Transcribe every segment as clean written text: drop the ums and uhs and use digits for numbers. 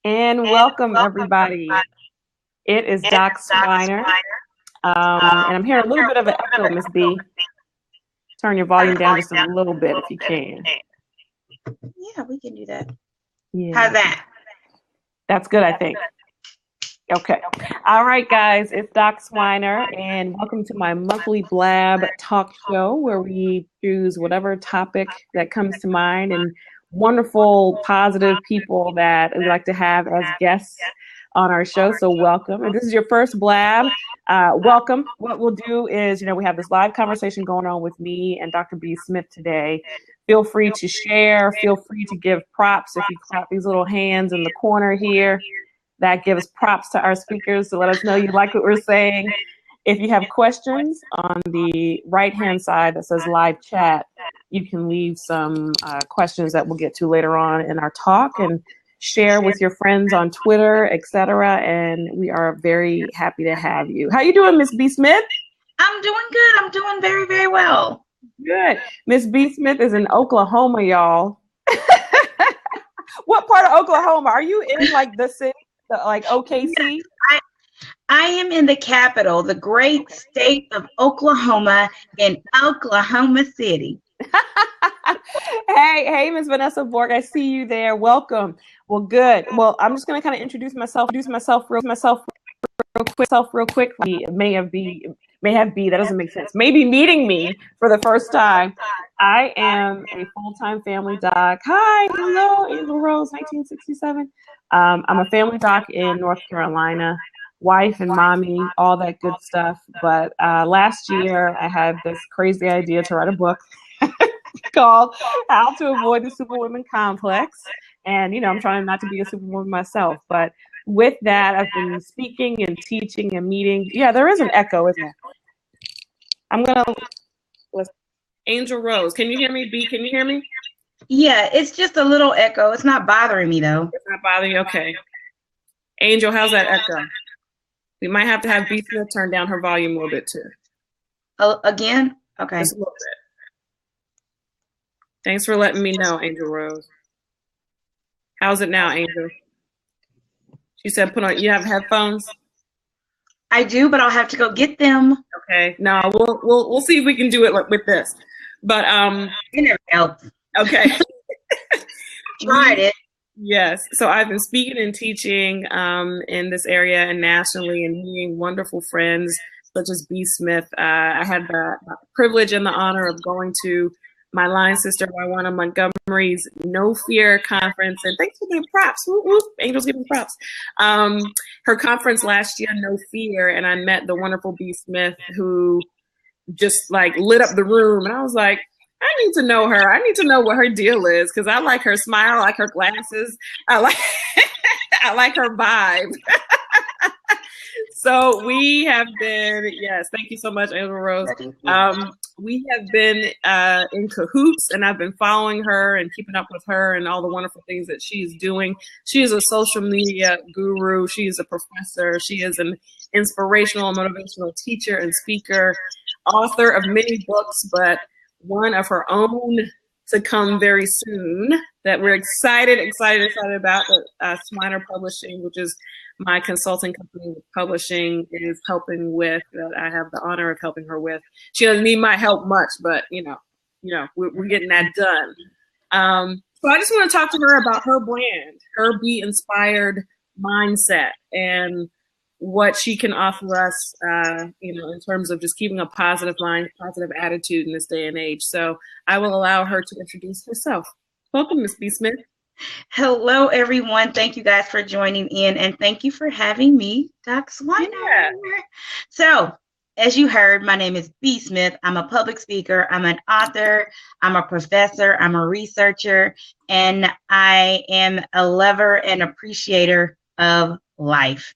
And welcome, everybody. It is Doc Swiner. And I'm hearing a little bit of an echo, Miss B. Turn your volume down just a little bit if you can. Yeah, we can do that. Yeah. How's that? That's good, I think. Okay. All right, guys. It's Doc Swiner, and welcome to my monthly Blab talk show where we choose whatever topic that comes to mind and wonderful, positive people that we like to have as guests on our show. So welcome. If this is your first Blab, welcome. What we'll do is, we have this live conversation going on with me and Dr. B. Smith today. Feel free to share. Feel free to give props. If you clap these little hands in the corner here, that gives props to our speakers to let us know you like what we're saying. If you have questions, on the right-hand side that says live chat, you can leave some questions that we'll get to later on in our talk and share with your friends on Twitter, etc. And we are very happy to have you. How you doing, Miss B. Smith? I'm doing good. I'm doing very, very well. Good. Miss B. Smith is in Oklahoma, y'all. What part of Oklahoma? Are you in, like, the city? Like OKC? I am in the capital, the great state of Oklahoma, in Oklahoma City. Hey, Ms. Vanessa Borg, I see you there. Welcome. Well, good. Well, I'm just going to kind of introduce myself real quick. May have be, that doesn't make sense. Maybe meeting me for the first time. I am a full-time family doc. Hi, hello, Angel Rose, 1967. I'm a family doc in North Carolina, wife and mommy, all that good stuff. But last year, I had this crazy idea to write a book called How to Avoid the Superwoman Complex. And, I'm trying not to be a superwoman myself. But with that, I've been speaking and teaching and meeting. Yeah, there is an echo, isn't there? I'm going to... Angel Rose, can you hear me? B, can you hear me? Yeah, it's just a little echo. It's not bothering me, though. It's not bothering you? Okay. Angel, how's that echo? We might have to have B Smith turn down her volume a little bit, too. Again? Okay. Just a little bit. Thanks for letting me know, Angel Rose. How's it now, Angel? She said put on, you have headphones? I do, but I'll have to go get them. Okay. No, we'll see if we can do it with this. But It never helps. Okay. Tried it. Yes. So I've been speaking and teaching in this area and nationally and meeting wonderful friends such as B. Smith. I had the privilege and the honor of going to my line sister, Wywana Montgomery's No Fear conference. And thanks for giving props. Woo, woo. Angel's giving props. Her conference last year, No Fear, and I met the wonderful B. Smith who just like lit up the room. And I was like, I need to know her. I need to know what her deal is because I like her smile, I like her glasses. I like her vibe. So we have been, yes, thank you so much, Angel Rose. We have been in cahoots, and I've been following her and keeping up with her and all the wonderful things that she's doing. She is a social media guru. She is a professor. She is an inspirational and motivational teacher and speaker, author of many books, but one of her own to come very soon that we're excited about, that Swiner Publishing, which is my consulting company with publishing, is helping with, that I have the honor of helping her with. She doesn't need my help much, but we're getting that done. So I just want to talk to her about her brand, her Be Inspired mindset, and what she can offer us, in terms of just keeping a positive mind, positive attitude in this day and age. So I will allow her to introduce herself. Welcome, Ms. B. Smith. Hello, everyone. Thank you guys for joining in, and thank you for having me, Doc Swiner. Yeah. So, as you heard, my name is B. Smith. I'm a public speaker. I'm an author. I'm a professor. I'm a researcher, and I am a lover and appreciator of life.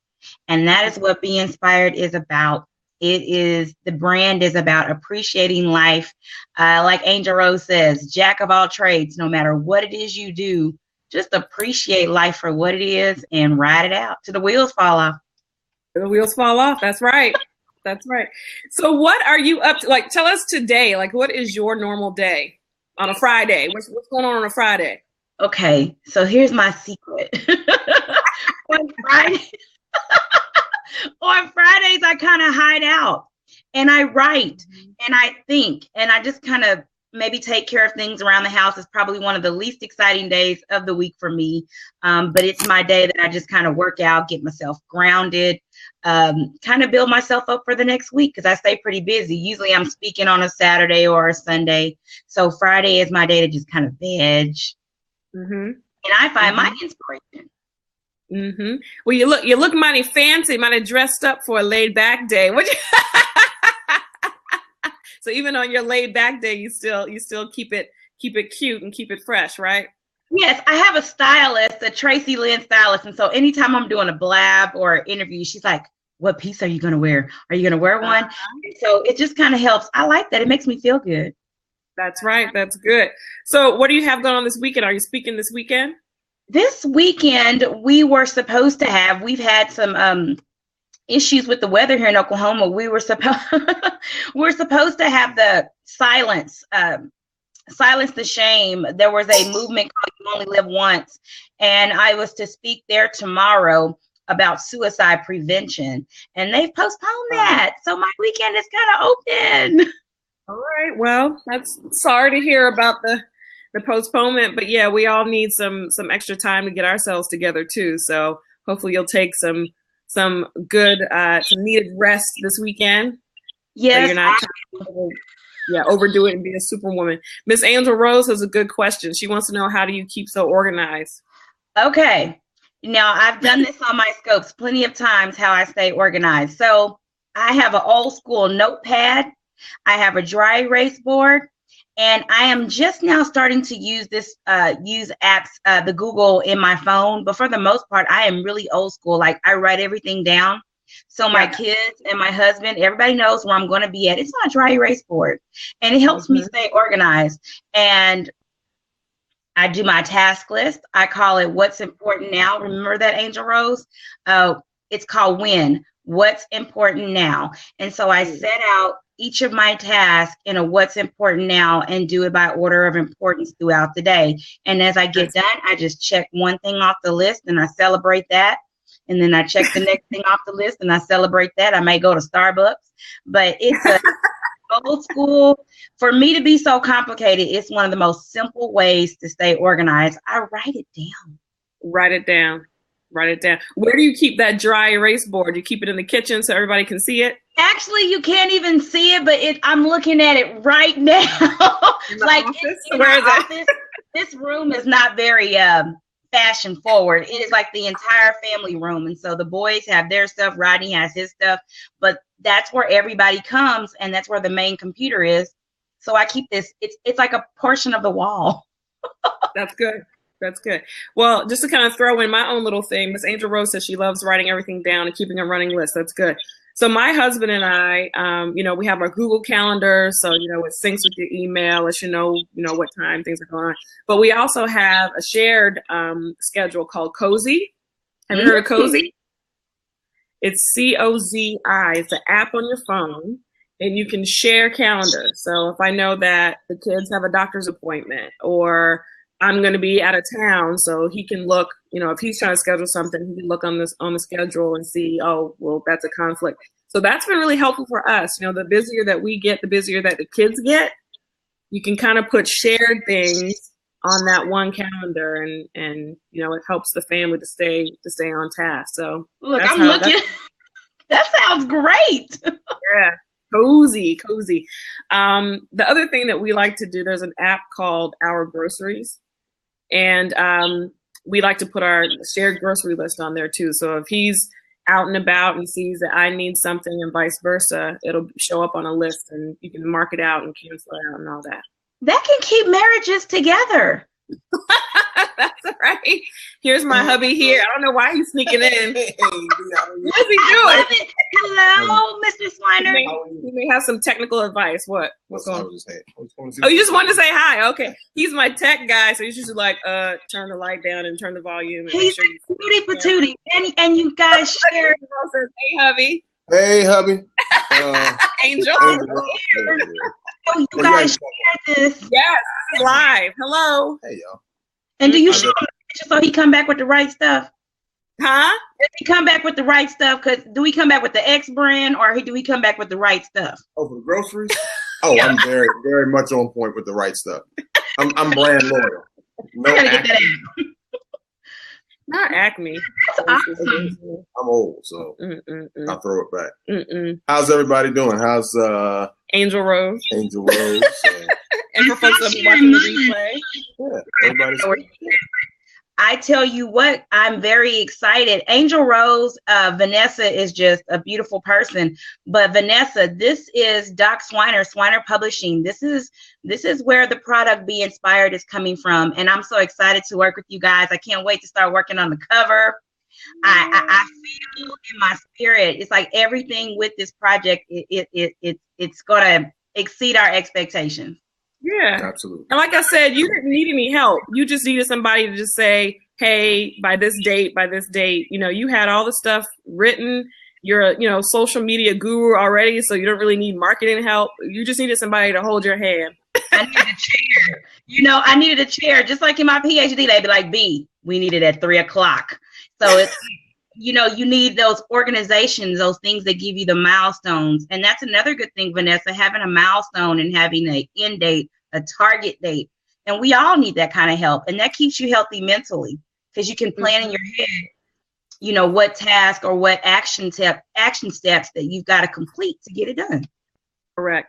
And that is what Be Inspired is about. The brand is about appreciating life. Like Angel Rose says, jack of all trades, no matter what it is you do, just appreciate life for what it is and ride it out till the wheels fall off. The wheels fall off. That's right. That's right. So what are you up to? Like, tell us today, like, what is your normal day on a Friday? What's going on a Friday? Okay, so here's my secret. on Friday, on Fridays, I kind of hide out and I write and I think and I just kind of maybe take care of things around the house. Is probably one of the least exciting days of the week for me. But it's my day that I just kind of work out, get myself grounded, kind of build myself up for the next week because I stay pretty busy. Usually I'm speaking on a Saturday or a Sunday. So Friday is my day to just kind of veg. And I find my inspiration. Well, you look mighty fancy, mighty dressed up for a laid back day. So even on your laid back day, you still keep it cute and keep it fresh, right? Yes, I have a stylist, a Tracy Lynn stylist, and so anytime I'm doing a blab or an interview, she's like, "What piece are you gonna wear? Are you gonna wear one?" So it just kind of helps. I like that. It makes me feel good. That's right. That's good. So what do you have going on this weekend? Are you speaking this weekend? This weekend we've had some issues with the weather here in Oklahoma. We're supposed to have the Silence the Shame. There was a movement called You Only Live Once, and I was to speak there tomorrow about suicide prevention, and they've postponed that. So my weekend is kind of open. All right. Well, that's sorry to hear about the postponement, but yeah, we all need some extra time to get ourselves together too. So hopefully you'll take some good, some needed rest this weekend. Yes. So you're not trying to overdo it and be a superwoman. Miss Angel Rose has a good question. She wants to know, how do you keep so organized? Okay. Now I've done this on my scopes plenty of times, how I stay organized. So I have an old school notepad. I have a dry erase board. And I am just now starting to use apps, the Google in my phone. But for the most part, I am really old school. Like I write everything down. So my kids and my husband, everybody knows where I'm going to be at. It's on a dry erase board. And it helps me stay organized. And I do my task list. I call it What's Important Now. Remember that, Angel Rose? It's called When. What's Important Now. And so I set out each of my tasks in a what's important now and do it by order of importance throughout the day. And as I get done, I just check one thing off the list and I celebrate that. And then I check the next thing off the list and I celebrate that. I may go to Starbucks, but it's a old school. For me to be so complicated, it's one of the most simple ways to stay organized. I write it down. Write it down. Write it down. Where do you keep that dry erase board? You keep it in the kitchen so everybody can see it? Actually, you can't even see it, but I'm looking at it right now. Like in my office, this room is not very fashion forward. It is like the entire family room. And so the boys have their stuff, Rodney has his stuff, but that's where everybody comes and that's where the main computer is. So I keep this, it's like a portion of the wall. That's good. That's good. Well, just to kind of throw in my own little thing, Miss Angel Rose says she loves writing everything down and keeping a running list. That's good. So my husband and I, we have our Google Calendar. So, it syncs with your email, lets you know what time things are going on. But we also have a shared schedule called Cozy. Have you heard of Cozy? It's COZI. It's an app on your phone. And you can share calendars. So if I know that the kids have a doctor's appointment or I'm going to be out of town, so he can look, if he's trying to schedule something, he can look on the schedule and see, oh, well, that's a conflict. So that's been really helpful for us. The busier that we get, the busier that the kids get. You can kind of put shared things on that one calendar, and it helps the family to stay on task. So look, I'm looking. That sounds great. Yeah. Cozy. The other thing that we like to do, there's an app called Our Groceries. And we like to put our shared grocery list on there too. So if he's out and about and sees that I need something and vice versa, it'll show up on a list and you can mark it out and cancel it out and all that. That can keep marriages together. That's right. Here's my hubby here. I don't know why he's sneaking in. What's he doing? Hello, Mr. Swiner. He may have some technical advice. What's going on? Oh, you just wanted to say hi. Okay. He's my tech guy, so he's just like, turn the light down and turn the volume. And he's Tootie Patootie. And you guys share. Hey, hubby. Hey, hubby. Angel. Oh, you guys share this. Yes, live. Hello. Hey, y'all. And do you show him so he come back with the right stuff? Huh? Does he come back with the right stuff? Because do we come back with the X brand, or do we come back with the right stuff? Oh, for the groceries? Oh, yeah. I'm very, very much on point with the right stuff. I'm brand loyal. No, I gotta get that out. Not Acme. That's awesome. I'm old, so I'll throw it back. How's everybody doing? How's Angel Rose? Angel Rose. And for folks that are watching the replay. Yeah, everybody's I tell you what, I'm very excited. Angel Rose, Vanessa is just a beautiful person. But Vanessa, this is Doc Swiner, Swiner Publishing. This is where the product Be Inspired is coming from. And I'm so excited to work with you guys. I can't wait to start working on the cover. I feel in my spirit, it's like everything with this project, it's going to exceed our expectations. Yeah, absolutely. And like I said, you didn't need any help. You just needed somebody to just say, hey, by this date, you had all the stuff written. You're a, social media guru already, so you don't really need marketing help. You just needed somebody to hold your hand. I needed a chair. I needed a chair. Just like in my PhD, they'd be like, B, we need it at 3:00. So it's, you need those organizations, those things that give you the milestones. And that's another good thing, Vanessa, having a milestone and having an end date, a target date. And we all need that kind of help. And that keeps you healthy mentally, because you can plan in your head, what task or what action steps that you've got to complete to get it done. Correct.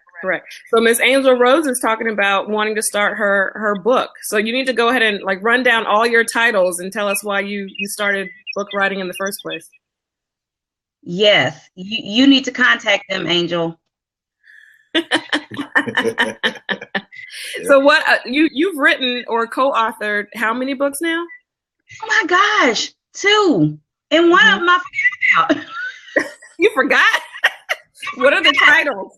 So Miss Angel Rose is talking about wanting to start her book. So you need to go ahead and run down all your titles and tell us why you started book writing in the first place. Yes, you need to contact them, Angel. So what you've written or co-authored how many books now? Oh my gosh, 2. And one of them I forgot about. You forgot? What are the titles?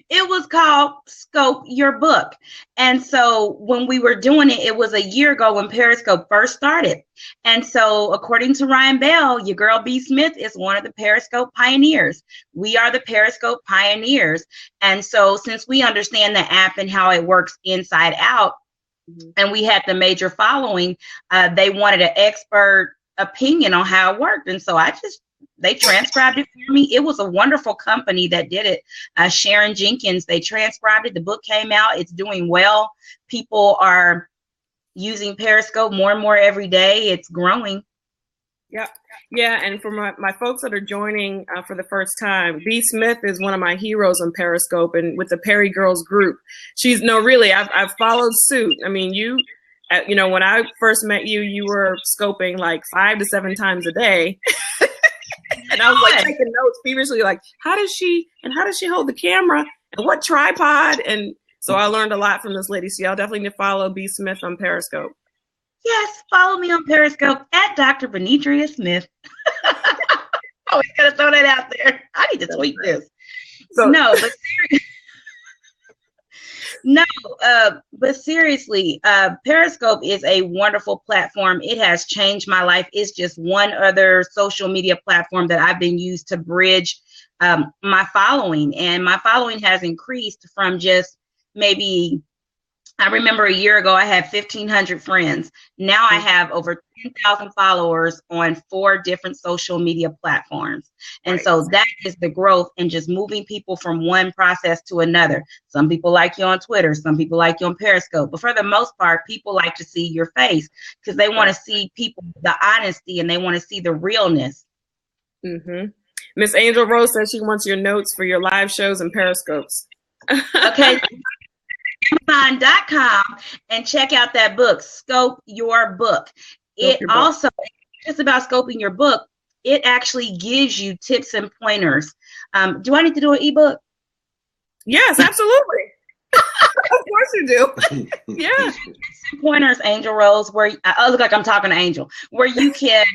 It was called Scope Your Book. And so when we were doing it, it was a year ago when Periscope first started. And so according to Ryan Bell, your girl B. Smith is one of the Periscope pioneers. We are the Periscope pioneers. And so since we understand the app and how it works inside out, and we had the major following, they wanted an expert opinion on how it worked. And so they transcribed it for me. It was a wonderful company that did it. Sharon Jenkins, they transcribed it. The book came out. It's doing well. People are using Periscope more and more every day. It's growing. Yep. Yeah. And for my folks that are joining for the first time, B. Smith is one of my heroes on Periscope and with the Perry Girls group. I've followed suit. I mean, when I first met you, you were scoping 5 to 7 times a day. And I was taking notes feverishly, how does she hold the camera and what tripod? And so I learned a lot from this lady. So y'all definitely need to follow B. Smith on Periscope. Yes, follow me on Periscope at Dr. Benedria Smith. Always gotta throw that out there. I need to tweet this. But seriously, Periscope is a wonderful platform. It has changed my life. It's just one other social media platform that I've been used to bridge my following. And my following has increased from just maybe, I remember a year ago, I had 1,500 friends. Now I have over 10,000 followers on 4 different social media platforms. And so that is the growth and just moving people from one process to another. Some people like you on Twitter. Some people like you on Periscope. But for the most part, people like to see your face because they want to see people, the honesty, and they want to see the realness. Miss Angel Rose says she wants your notes for your live shows and Periscopes. Okay. Amazon.com and check out that book, Scope Your Book. It also, just about scoping your book, it actually gives you tips and pointers. Do I need to do an ebook? Yes, absolutely. Of course you do. Yeah. Pointers, Angel Rose, where I look like I'm talking to Angel, where you can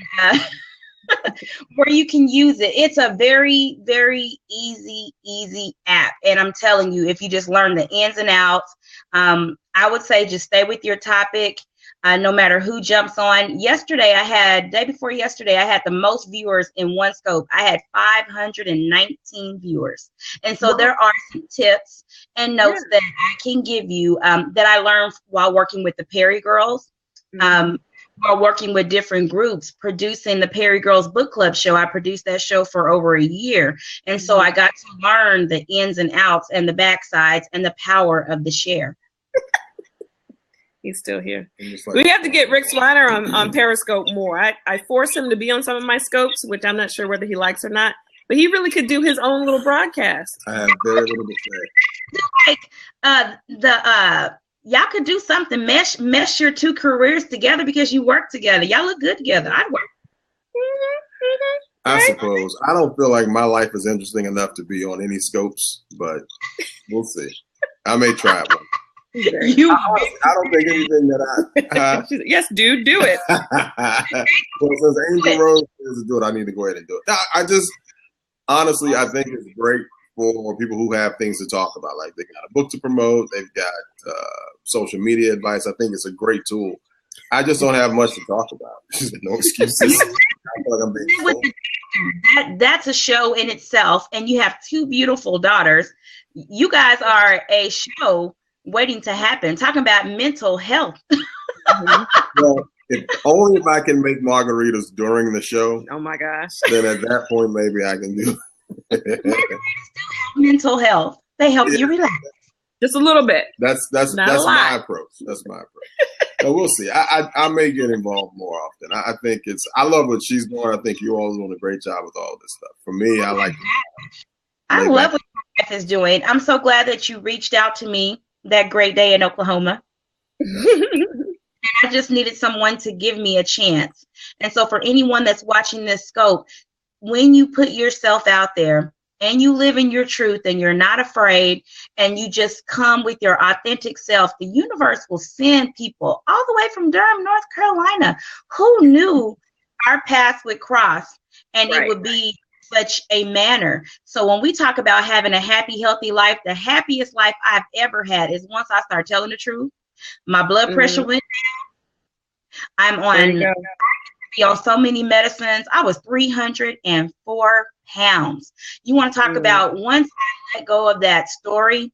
use it. It's a very, very easy app. And I'm telling you, if you just learn the ins and outs, I would say just stay with your topic. No matter who jumps on. Day before yesterday, I had the most viewers in one scope. I had 519 viewers. And so there are some tips and notes that I can give you that I learned while working with the Perry Girls. while working with different groups, producing the Perry Girls Book Club show. I produced that show for over a year. And so I got to learn the ins and outs and the backsides and the power of the share. He's still here. We have to get Rick Swiner on Periscope more. I force him to be on some of my scopes, which I'm not sure whether he likes or not. But he really could do his own little broadcast. I have very little to say. Y'all could do something, mesh your two careers together because you work together. Y'all look good together. I'd work. I suppose. I don't feel like my life is interesting enough to be on any scopes, but we'll see. I may try it one. I don't think anything that I yes, dude, do it. Well, since Angel Rose is to do it, I need to go ahead and do it. I just honestly, I think it's great for people who have things to talk about. Like they got a book to promote, they've got social media advice. I think it's a great tool. I just don't have much to talk about. No excuses. I feel like I'm being that's a show in itself, and you have two beautiful daughters. You guys are a show waiting to happen. Talking about mental health. Well, only if I can make margaritas during the show. Oh my gosh! Then at that point, maybe I can do. Mental health. They help you relax. Just a little bit. That's my approach. That's my approach. So we'll see. I may get involved more often. I think I love what she's doing. I think you all are doing a great job with all this stuff. For me, I like. I love what your wife is doing. I'm so glad that you reached out to me that great day in Oklahoma. I just needed someone to give me a chance. And so for anyone that's watching this scope, when you put yourself out there and you live in your truth and you're not afraid and you just come with your authentic self, the universe will send people all the way from Durham, North Carolina. Who knew our paths would cross and it would be such a manner? So when we talk about having a happy, healthy life, the happiest life I've ever had is once I start telling the truth. My blood pressure went down. I'm on so many medicines. I was 304 pounds. You want to talk about once I let go of that story,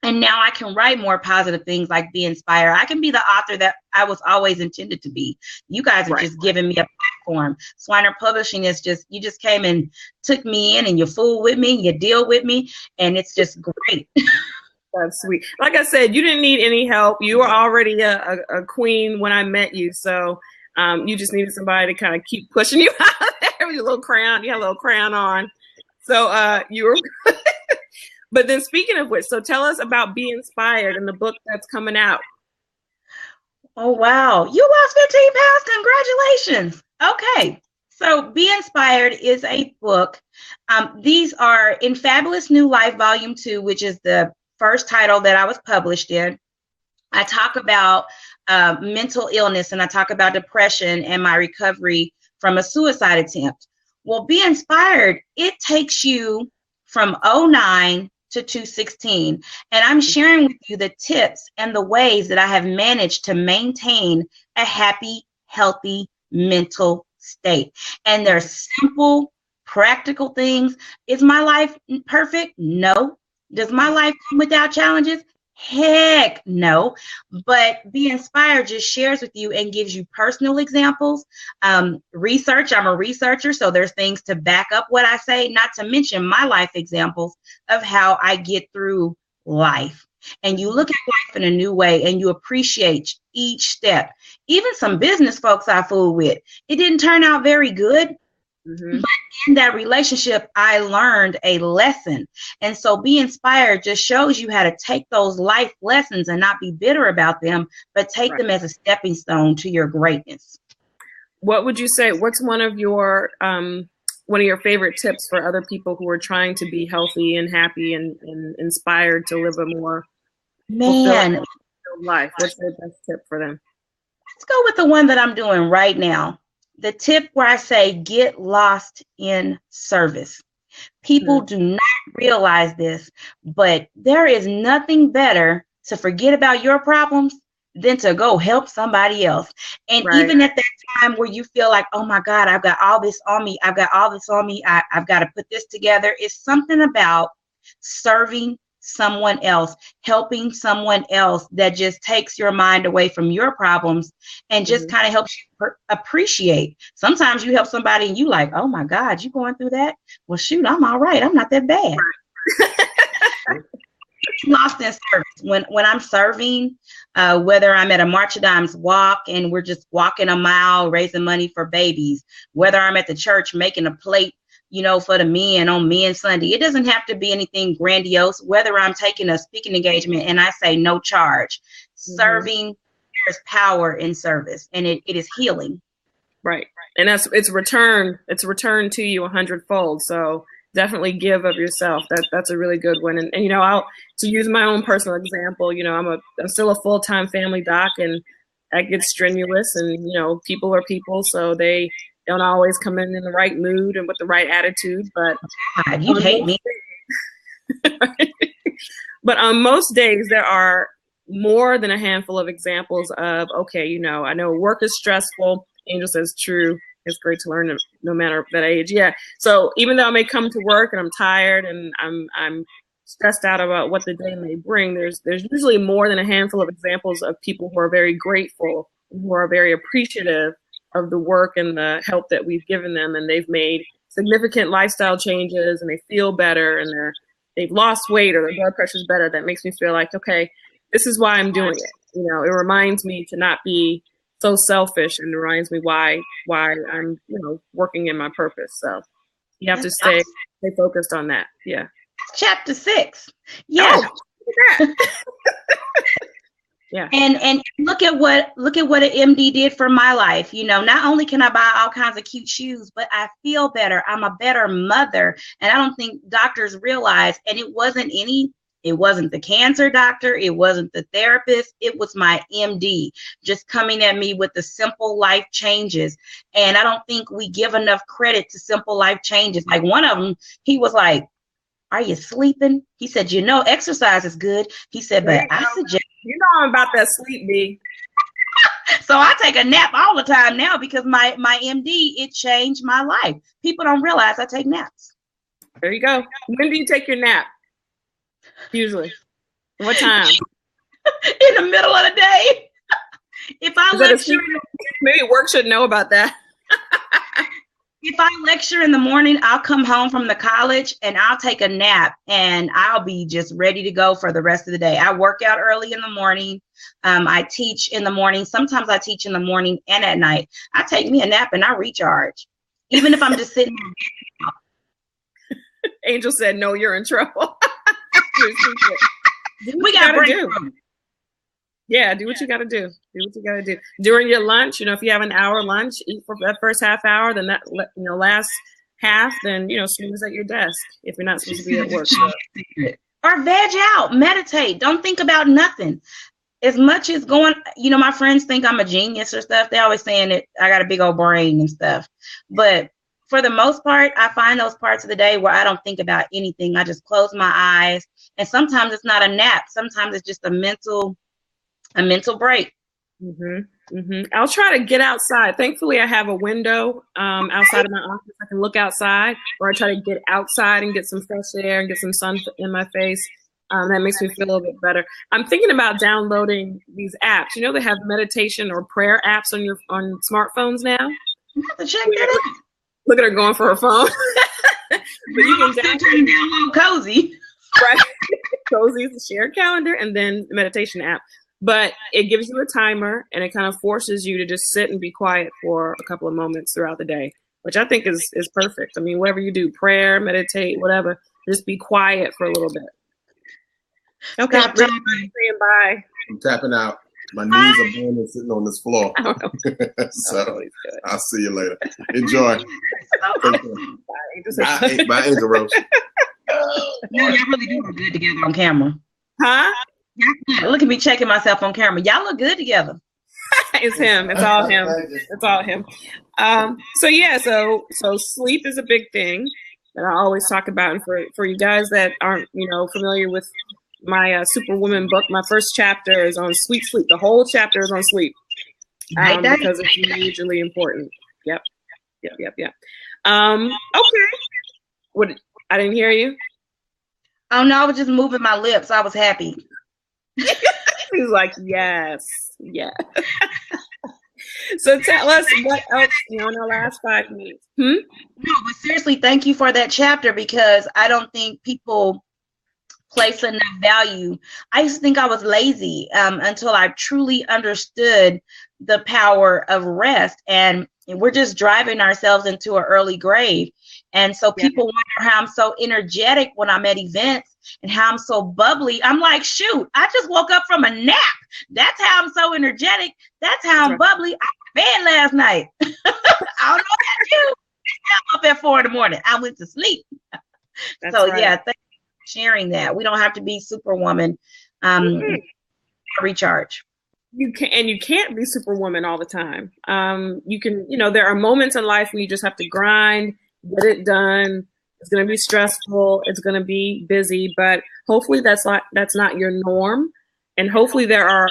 and now I can write more positive things like Be Inspired. I can be the author that I was always intended to be. You guys are just giving me a platform. Swiner Publishing is you just came and took me in and you fool with me, you deal with me, and it's just great. That's sweet. Like I said, you didn't need any help. You were already a queen when I met you. So you just needed somebody to kind of keep pushing you out there with your little crown. You had a little crown on. So you were. But then speaking of which, so tell us about Be Inspired and the book that's coming out. Oh, wow. You lost 15 pounds. Congratulations. Okay. So Be Inspired is a book. These are in Fabulous New Life, Volume 2, which is the first title that I was published in. I talk about mental illness and I talk about depression and my recovery from a suicide attempt. Well, Be Inspired, it takes you from 2009 to 2016. And I'm sharing with you the tips and the ways that I have managed to maintain a happy, healthy mental state. And they're simple, practical things. Is my life perfect? No. Does my life come without challenges? Heck no. But Be Inspired just shares with you and gives you personal examples. Research, I'm a researcher, so there's things to back up what I say, not to mention my life examples of how I get through life. And you look at life in a new way and you appreciate each step. Even some business folks I fooled with, it didn't turn out very good. But in that relationship, I learned a lesson. And so Be Inspired just shows you how to take those life lessons and not be bitter about them, but take them as a stepping stone to your greatness. What would you say? What's one of your favorite tips for other people who are trying to be healthy and happy and inspired to live a more fulfilled life? What's the best tip for them? Let's go with the one that I'm doing right now. The tip where I say, get lost in service. People do not realize this, but there is nothing better to forget about your problems than to go help somebody else. And even at that time where you feel like, oh my God, I've got all this on me. I've got to put this together. It's something about serving someone else, helping someone else that just takes your mind away from your problems and just kind of helps you appreciate. Sometimes you help somebody and you like, oh my God, you going through that? Well, shoot, I'm all right. I'm not that bad. Lost in service. When I'm serving, whether I'm at a March of Dimes walk and we're just walking a mile, raising money for babies, whether I'm at the church making a plate, you know, for the men on Men's Sunday. It doesn't have to be anything grandiose. Whether I'm taking a speaking engagement and I say no charge, serving, there's power in service, and it is healing. Right. And it's returned to you 100-fold. So definitely give of yourself. That's a really good one. And you know, to use my own personal example, you know, I'm still a full-time family doc, and that gets strenuous, and you know, people are people, so they don't always come in the right mood and with the right attitude. But God, you hate me. But on most days, there are more than a handful of examples of, okay, you know, I know work is stressful. Angel says true. It's great to learn no matter that age. Yeah. So even though I may come to work and I'm tired and I'm stressed out about what the day may bring, there's usually more than a handful of examples of people who are very grateful, who are very appreciative of the work and the help that we've given them, and they've made significant lifestyle changes, and they feel better, and they've lost weight, or their blood pressure's better. That makes me feel like, okay, this is why I'm doing it. You know, it reminds me to not be so selfish, and reminds me why I'm, you know, working in my purpose. So you have to stay focused on that. Yeah. Chapter 6. Yeah. Oh, look at that. Yeah. And look at what an MD did for my life. You know, not only can I buy all kinds of cute shoes, but I feel better. I'm a better mother. And I don't think doctors realize, and it wasn't the cancer doctor, it wasn't the therapist, it was my MD just coming at me with the simple life changes. And I don't think we give enough credit to simple life changes. Like one of them, he was like, are you sleeping? He said, you know, exercise is good. He said, but I suggest. You know I'm about that sleep, B. So I take a nap all the time now because my MD, it changed my life. People don't realize I take naps. There you go. When do you take your nap? Usually. What time? In the middle of the day. If I lecture, maybe work should know about that. If I lecture in the morning, I'll come home from the college and I'll take a nap and I'll be just ready to go for the rest of the day. I work out early in the morning. I teach in the morning. Sometimes I teach in the morning and at night. I take me a nap and I recharge, even if I'm just sitting there. Angel said, no, you're in trouble. We got to do. Yeah, do what you got to do. Do what you got to do. During your lunch, you know, if you have an hour lunch, eat for that first half hour, then that, you know, last half, then, you know, snooze at your desk if you're not supposed to be at work. So. Or veg out, meditate. Don't think about nothing. As much as going, you know, my friends think I'm a genius or stuff. They're always saying that I got a big old brain and stuff. But for the most part, I find those parts of the day where I don't think about anything. I just close my eyes. And sometimes it's not a nap. Sometimes it's just a mental break. I'll try to get outside. Thankfully, I have a window outside of my office. I can look outside, or I try to get outside and get some fresh air and get some sun in my face. That makes me feel a little bit better. I'm thinking about downloading these apps. You know, they have meditation or prayer apps on smartphones now. You have to check that out. Look at her going for her phone. But you can download Cozy. Right. Cozy is the shared calendar, and then the meditation app. But it gives you a timer, and it kind of forces you to just sit and be quiet for a couple of moments throughout the day, which I think is perfect. I mean, whatever you do, prayer, meditate, whatever, just be quiet for a little bit. Okay, bye. I'm tapping out. My knees are burning sitting on this floor. So I'll see you later. Enjoy. Bye, Angel Rose. No, y'all really do look good together on camera. Huh? Look at me checking myself on camera. Y'all look good together. It's him. It's all him. It's all him. So sleep is a big thing that I always talk about. And for you guys that aren't, you know, familiar with my Superwoman book, my first chapter is on sweet sleep. The whole chapter is on sleep because it's hugely important. Yep. Okay. What? I didn't hear you. Oh no, I was just moving my lips. I was happy. He's like, yes, yeah. So tell us what else, in our last 5 minutes. No, but seriously, thank you for that chapter, because I don't think people place enough value. I used to think I was lazy until I truly understood the power of rest, and we're just driving ourselves into an early grave. And so people wonder how I'm so energetic when I'm at events and how I'm so bubbly. I'm like, shoot, I just woke up from a nap. That's how I'm so energetic. That's how I'm bubbly. I went to bed last night. I don't know about you. I'm up at 4 a.m. I went to sleep. So yeah, thank you for sharing that. We don't have to be Superwoman. Recharge. You can't be Superwoman all the time. You can, there are moments in life when you just have to grind, get it done. It's going to be stressful. It's going to be busy, but hopefully that's not your norm. And hopefully there are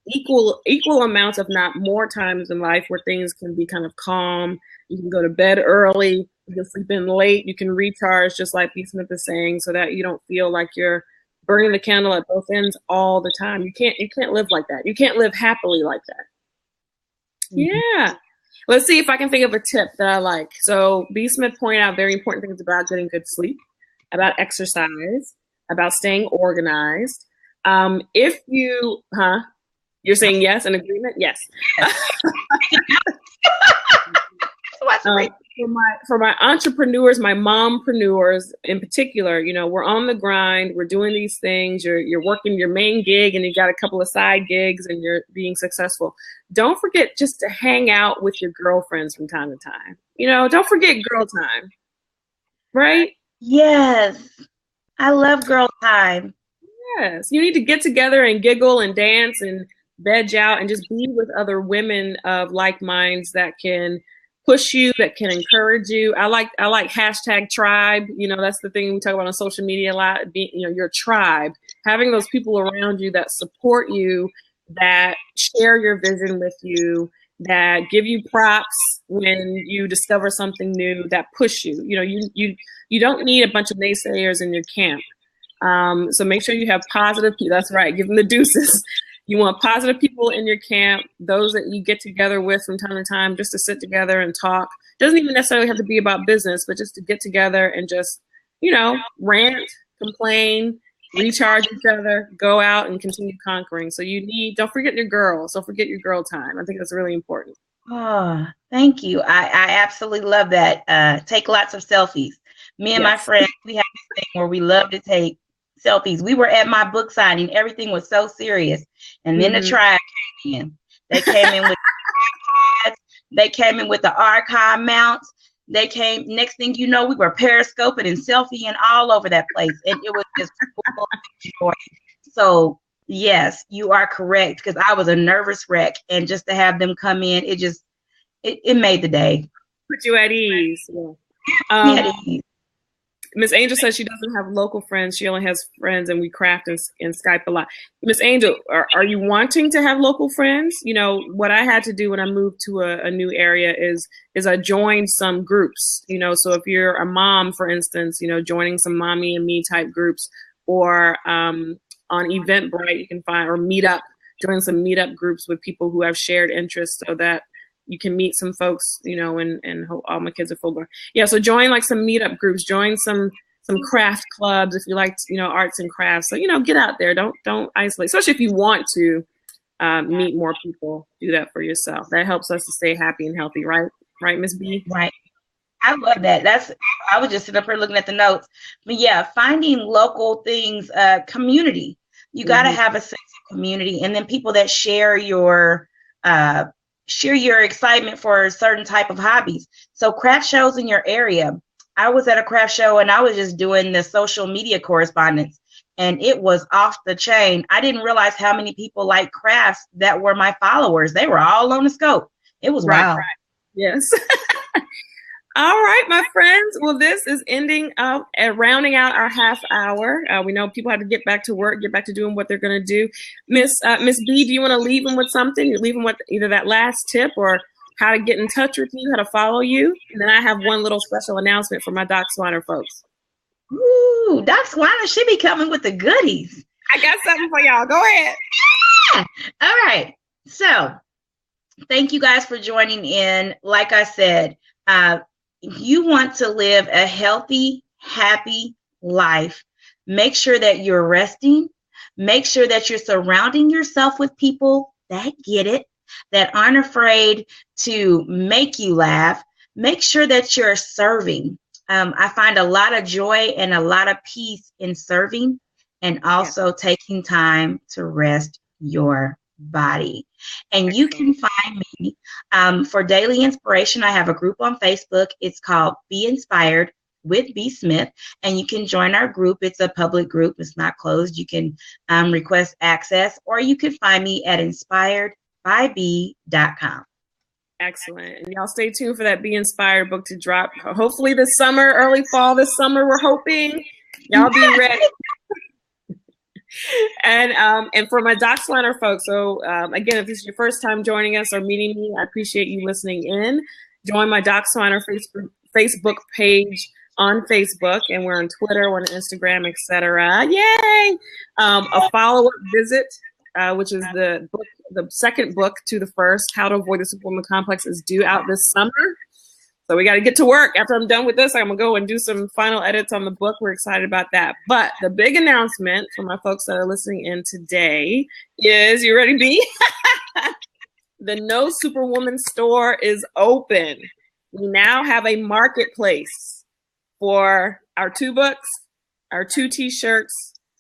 equal amounts, if not more times in life where things can be kind of calm. You can go to bed early. You can sleep in late. You can recharge, just like B. Smith is saying, so that you don't feel like you're burning the candle at both ends all the time. You can't live like that. You can't live happily like that. Yeah. Let's see if I can think of a tip that I like. So B. Smith pointed out very important things about getting good sleep, about exercise, about staying organized. If you're saying yes, in agreement? Yes. For my entrepreneurs, my mompreneurs in particular, we're on the grind. We're doing these things. You're working your main gig, and you got a couple of side gigs, and you're being successful. Don't forget just to hang out with your girlfriends from time to time. Don't forget girl time, right? Yes, I love girl time. Yes, you need to get together and giggle and dance and veg out and just be with other women of like minds that can push you, that can encourage you. I like hashtag tribe. That's the thing we talk about on social media a lot. Your tribe, having those people around you that support you, that share your vision with you, that give you props when you discover something new, that push you. You don't need a bunch of naysayers in your camp. So make sure you have positive people. That's right. Give them the deuces. You want positive people in your camp, those that you get together with from time to time, just to sit together and talk. Doesn't even necessarily have to be about business, but just to get together and just, rant, complain, recharge each other, go out and continue conquering. So don't forget your girls. Don't forget your girl time. I think that's really important. Oh, thank you. I absolutely love that. Take lots of selfies. Me and my friends, we have this thing where we love to take selfies. We were at my book signing. Everything was so serious. And then the tribe came in. They came in with iPads. They came in with the archive mounts. They came, next thing you know, we were periscoping and selfieing all over that place. And it was just full of joy. So yes, you are correct, because I was a nervous wreck. And just to have them come in, it made the day. Put you at ease. At ease. Miss Angel says she doesn't have local friends. She only has friends, and we craft and Skype a lot. Miss Angel, are you wanting to have local friends? What I had to do when I moved to a new area is I joined some groups. So if you're a mom, for instance, joining some mommy and me type groups, or on Eventbrite, you can find, or Meetup, join some Meetup groups with people who have shared interests, so that you can meet some folks, and all my kids are full grown. Yeah, so join like some meetup groups, join some craft clubs if you like, arts and crafts. So, get out there. Don't isolate, especially if you want to meet more people. Do that for yourself. That helps us to stay happy and healthy, right? Right, Miss B? Right. I love that. I was just sitting up here looking at the notes. But yeah, finding local things, community. You got to have a sense of community, and then people that share your excitement for a certain type of hobbies. So craft shows in your area. I was at a craft show, and I was just doing the social media correspondence, and it was off the chain. I didn't realize how many people like crafts that were my followers. They were all on the scope. It was wild. Right. Yes. All right, my friends. Well, this is ending up and rounding out our half hour. We know people have to get back to work, get back to doing what they're going to do. Miss B, do you want to leave them with something? You leave them with either that last tip or how to get in touch with you, how to follow you. And then I have one little special announcement for my Doc Swanner folks. Ooh, Doc Swana should be coming with the goodies. I got something for y'all. Go ahead. Yeah. All right. So thank you guys for joining in. Like I said, if you want to live a healthy, happy life, make sure that you're resting. Make sure that you're surrounding yourself with people that get it, that aren't afraid to make you laugh. Make sure that you're serving. I find a lot of joy and a lot of peace in serving, and also taking time to rest your body. And you can find me for daily inspiration. I have a group on Facebook. It's called Be Inspired with B. Smith, and you can join our group. It's a public group. It's not closed. You can request access, or you can find me at inspiredbyb.com. Excellent. And y'all stay tuned for that Be Inspired book to drop. Hopefully this summer, early fall this summer, we're hoping. Y'all be ready. And for my Doc Swanner folks, so again, if this is your first time joining us or meeting me, I appreciate you listening in. Join my Doc Swanner Facebook page on Facebook, and we're on Twitter, we're on Instagram, etc. Yay! A follow-up visit, which is the second book to the first, How to Avoid the Superwoman Complex, is due out this summer. So we got to get to work. After I'm done with this, I'm going to go and do some final edits on the book. We're excited about that. But the big announcement for my folks that are listening in today is, you ready, B? The No Superwoman store is open. We now have a marketplace for our 2 books, our 2 t-shirts,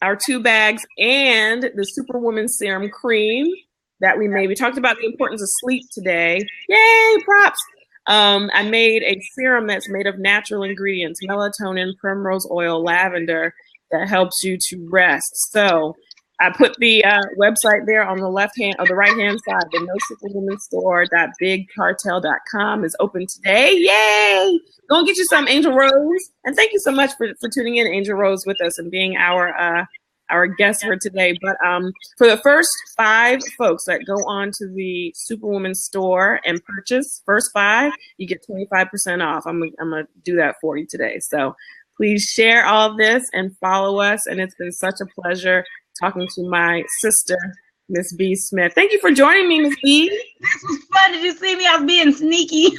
our 2 bags, and the Superwoman Serum Cream that we made. We talked about the importance of sleep today. Yay, props. I made a serum that's made of natural ingredients, melatonin, primrose oil, lavender, that helps you to rest. So I put the website there on the left hand or the right hand side. The NoSuperwomanStore.BigCartel.com is open today. Yay! Go and get you some, Angel Rose. And thank you so much for tuning in, Angel Rose, with us and being our guest for today. But for the first 5 folks that go on to the Superwoman store and purchase, first 5, you get 25% off. I'm gonna do that for you today. So please share all this and follow us. And it's been such a pleasure talking to my sister, Miss B. Smith. Thank you for joining me, Miss B. This was fun. Did you see me? I was being sneaky.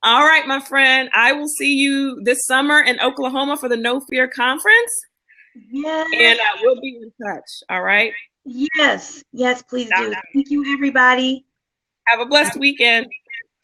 All right, my friend. I will see you this summer in Oklahoma for the No Fear Conference. Yes. And we'll be in touch. All right? Yes. Yes, please do. Thank you, everybody. Have a blessed weekend.